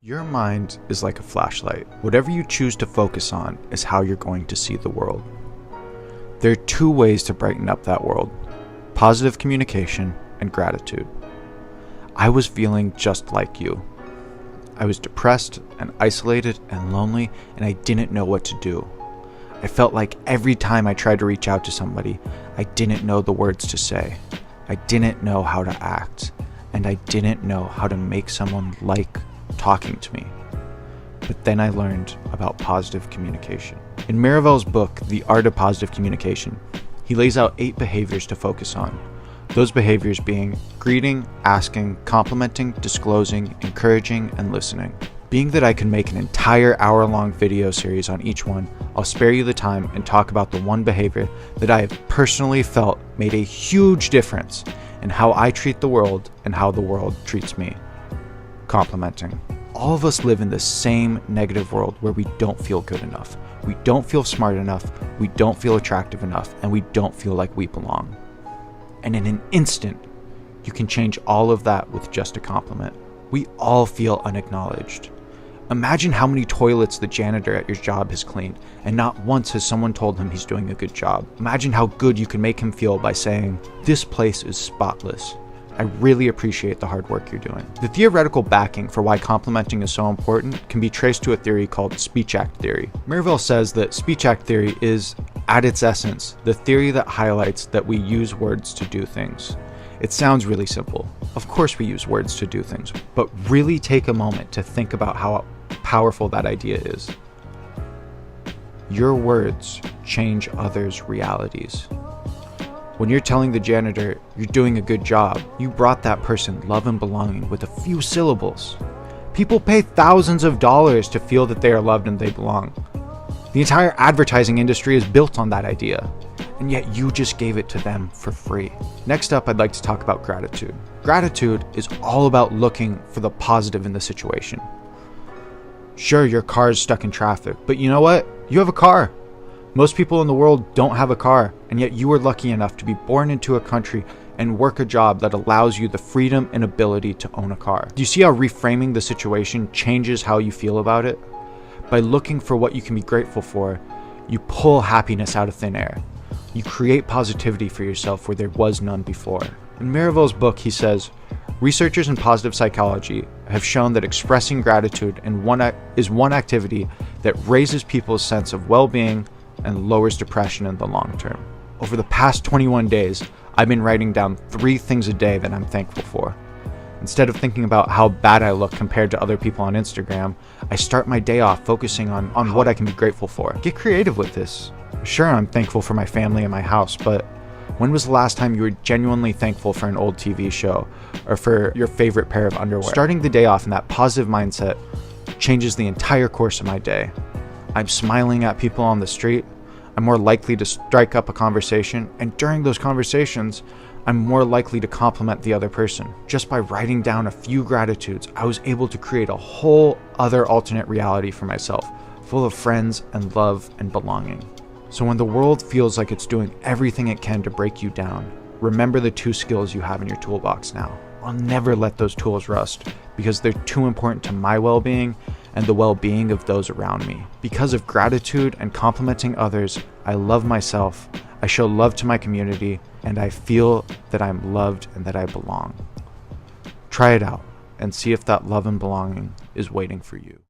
Your mind is like a flashlight. Whatever you choose to focus on is how you're going to see the world. There are two ways to brighten up that world: positive communication and gratitude. I was feeling just like you. I was depressed and isolated and lonely, and I didn't know what to do. I felt like every time I tried to reach out to somebody, I didn't know the words to say. I didn't know how to act, and I didn't know how to make someone like talking to me. But then I learned about positive communication. In Marivell's book, The Art of Positive Communication, he lays out 8 behaviors to focus on. Those behaviors being greeting, asking, complimenting, disclosing, encouraging, and listening. Being that I can make an entire hour-long video series on each one, I'll spare you the time and talk about the one behavior that I have personally felt made a huge difference in how I treat the world and how the world treats me. Complimenting. All of us live in the same negative world where we don't feel good enough, we don't feel smart enough, we don't feel attractive enough, and we don't feel like we belong. And in an instant, you can change all of that with just a compliment. We all feel unacknowledged. Imagine how many toilets the janitor at your job has cleaned, and not once has someone told him he's doing a good job. Imagine how good you can make him feel by saying, "This place is spotless. I really appreciate the hard work you're doing." The theoretical backing for why complimenting is so important can be traced to a theory called speech act theory. Marivell says that speech act theory is, at its essence, the theory that highlights that we use words to do things. It sounds really simple. Of course we use words to do things, but really take a moment to think about how powerful that idea is. Your words change others' realities. When you're telling the janitor you're doing a good job, you brought that person love and belonging with a few syllables. People pay thousands of dollars to feel that they are loved and they belong. The entire advertising industry is built on that idea, and yet you just gave it to them for free. Next up, I'd like to talk about gratitude. Gratitude is all about looking for the positive in the situation. Sure, your car is stuck in traffic, but you know what? You have a car. Most people in the world don't have a car, and yet you were lucky enough to be born into a country and work a job that allows you the freedom and ability to own a car. Do you see how reframing the situation changes how you feel about it? By looking for what you can be grateful for, you pull happiness out of thin air. You create positivity for yourself where there was none before. In Marivell's book, he says, researchers in positive psychology have shown that expressing gratitude is one activity that raises people's sense of well-being and lowers depression in the long term. Over the past 21 days, I've been writing down 3 things a day that I'm thankful for. Instead of thinking about how bad I look compared to other people on Instagram, I start my day off focusing on what I can be grateful for. Get creative with this. Sure, I'm thankful for my family and my house, but when was the last time you were genuinely thankful for an old TV show or for your favorite pair of underwear? Starting the day off in that positive mindset changes the entire course of my day. I'm smiling at people on the street, I'm more likely to strike up a conversation, and during those conversations, I'm more likely to compliment the other person. Just by writing down a few gratitudes, I was able to create a whole other alternate reality for myself, full of friends and love and belonging. So when the world feels like it's doing everything it can to break you down, remember the 2 skills you have in your toolbox now. I'll never let those tools rust because they're too important to my well-being and the well-being of those around me. Because of gratitude and complimenting others, I love myself, I show love to my community, and I feel that I'm loved and that I belong. Try it out and see if that love and belonging is waiting for you.